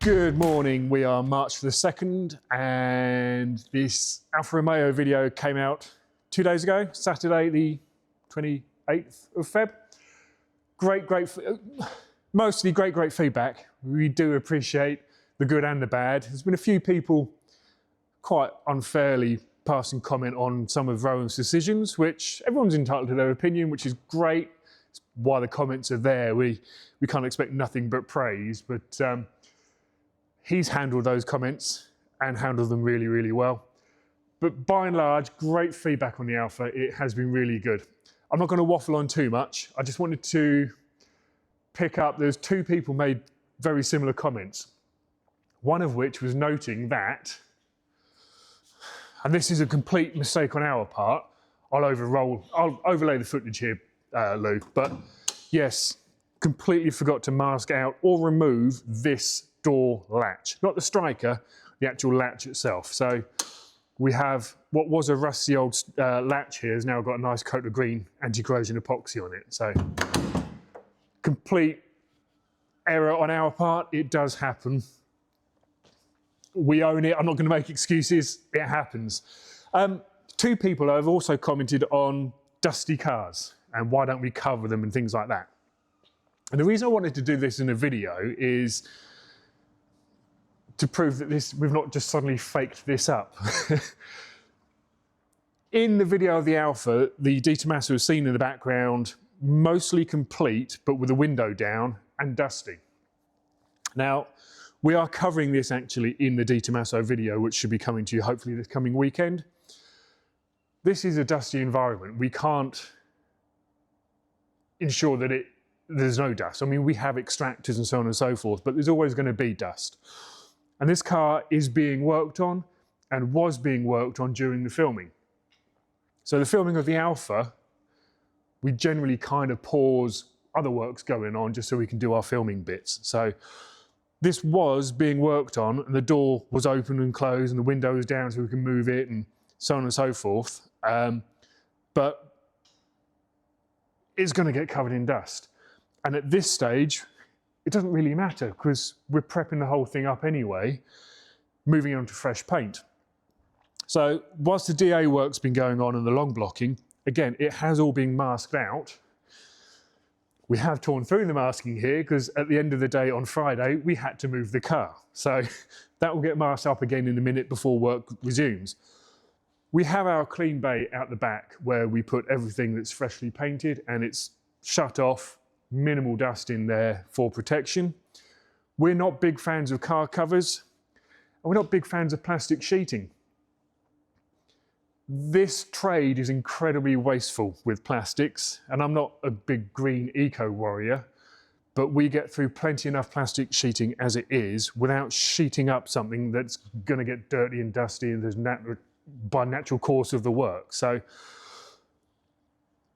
Good morning, we are March the 2nd and this Alfa Romeo video came out 2 days ago, Saturday the 28th of Feb. Mostly great feedback. We do appreciate the good and the bad. There's been a few people quite unfairly passing comment on some of Rowan's decisions, which everyone's entitled to their opinion, which is great. It's why the comments are there. We can't expect nothing but praise, but he's handled those comments and handled them really well. But by and large, great feedback on the Alfa. It has been really good. I'm not going to waffle on too much. I just wanted to pick up, there's two people made very similar comments. One of which was noting that, and this is a complete mistake on our part, I'll overlay the footage here, Lou, but yes, completely forgot to mask out or remove this door latch, not the striker, the actual latch itself. So we have what was a rusty old latch here has now got a nice coat of green anti-corrosion epoxy on it. So complete error on our part. It does happen. We own it. I'm not going to make excuses. It happens. Two people have also commented on dusty cars and why don't we cover them and things like that. And the reason I wanted to do this in a video is to prove that we've not just suddenly faked this up. In the video of the Alfa, the DeTomaso is seen in the background, mostly complete, but with the window down and dusty. Now, we are covering this actually in the DeTomaso video, which should be coming to you hopefully this coming weekend. This is a dusty environment. We can't ensure that there's no dust. I mean, we have extractors and so on and so forth, but there's always going to be dust. And this car is being worked on and was being worked on during the filming. So the filming of the Alfa, we generally kind of pause other works going on just so we can do our filming bits. So this was being worked on and the door was open and closed and the window was down so we can move it and so on and so forth. But it's going to get covered in dust. And at this stage, it doesn't really matter because we're prepping the whole thing up anyway, moving on to fresh paint. So whilst the DA work's been going on and the long blocking, again, it has all been masked out. We have torn through the masking here because at the end of the day on Friday, we had to move the car. So that will get masked up again in a minute before work resumes. We have our clean bay out the back where we put everything that's freshly painted and it's shut off, minimal dust in there for protection. We're not big fans of car covers and we're not big fans of plastic sheeting. This trade is incredibly wasteful with plastics and I'm not a big green eco warrior, but we get through plenty enough plastic sheeting as it is without sheeting up something that's going to get dirty and dusty and there's by natural course of the work. So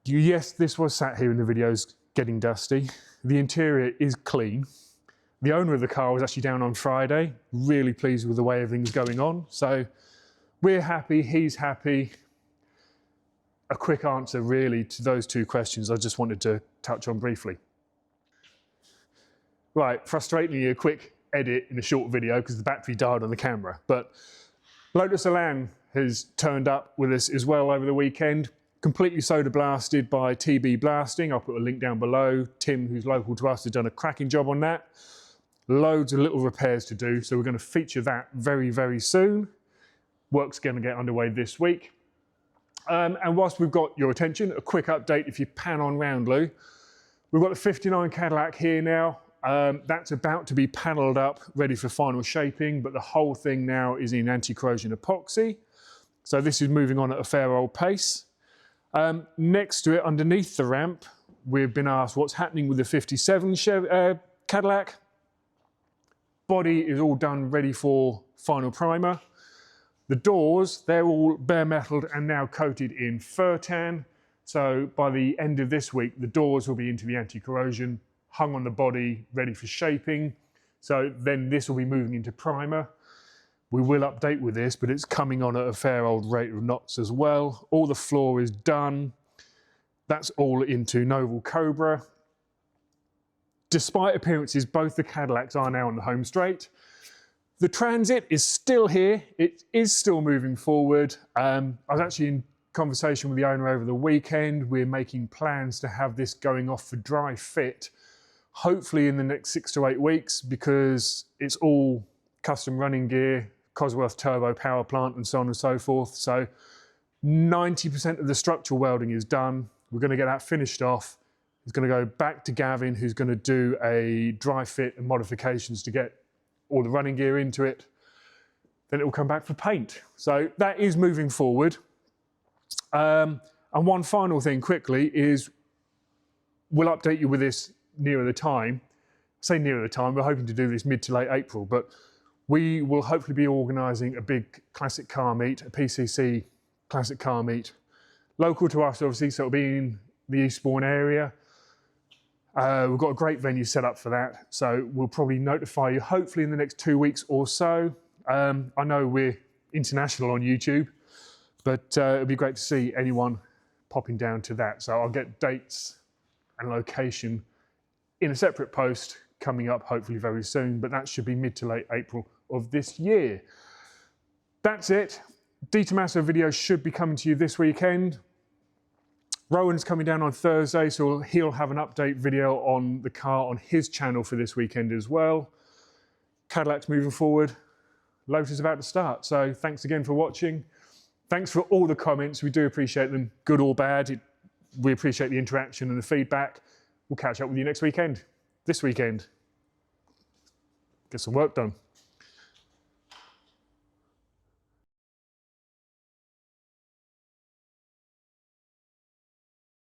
yes, this was sat here in the videos getting dusty. The interior is clean. The owner of the car was actually down on Friday, really pleased with the way everything's going on. So we're happy, he's happy. A quick answer really to those two questions I just wanted to touch on briefly. Right, frustratingly a quick edit in a short video because the battery died on the camera, but Lotus Elan has turned up with us as well over the weekend. Completely soda blasted by TB Blasting. I'll put a link down below. Tim, who's local to us, has done a cracking job on that. Loads of little repairs to do, so we're going to feature that very soon. Work's going to get underway this week. And whilst we've got your attention, a quick update if you pan on round, Lou. We've got the 59 Cadillac here now. That's about to be panelled up, ready for final shaping, but the whole thing now is in anti-corrosion epoxy. So this is moving on at a fair old pace. Next to it, underneath the ramp, we've been asked what's happening with the 57 Cadillac. Body is all done, ready for final primer. The doors, they're all bare metaled and now coated in fur tan. So by the end of this week, the doors will be into the anti-corrosion, hung on the body, ready for shaping. So then this will be moving into primer. We will update with this, but it's coming on at a fair old rate of knots as well. All the floor is done. That's all into Novel Cobra. Despite appearances, both the Cadillacs are now on the home straight. The Transit is still here. It is still moving forward. I was actually in conversation with the owner over the weekend. We're making plans to have this going off for dry fit, hopefully in the next 6 to 8 weeks, because it's all custom running gear, Cosworth turbo power plant and so on and so forth. So 90% of the structural welding is done. We're going to get that finished off. It's going to go back to Gavin, who's going to do a dry fit and modifications to get all the running gear into it. Then it will come back for paint. So that is moving forward. And one final thing quickly is we'll update you with this nearer the time. I say nearer the time, we're hoping to do this mid to late April, but we will hopefully be organising a big classic car meet, a PCC classic car meet, local to us obviously, so it'll be in the Eastbourne area. We've got a great venue set up for that, so we'll probably notify you hopefully in the next 2 weeks or so. I know we're international on YouTube, but it'll be great to see anyone popping down to that. So I'll get dates and location in a separate post coming up hopefully very soon, but that should be mid to late April of this year. That's it. DeTomaso video should be coming to you this weekend. Rowan's coming down on Thursday, so he'll have an update video on the car on his channel for this weekend as well. Cadillacs moving forward. Lotus about to start. So thanks again for watching. Thanks for all the comments. We do appreciate them, good or bad. We appreciate the interaction and the feedback. We'll catch up with you next weekend. This weekend. Get some work done.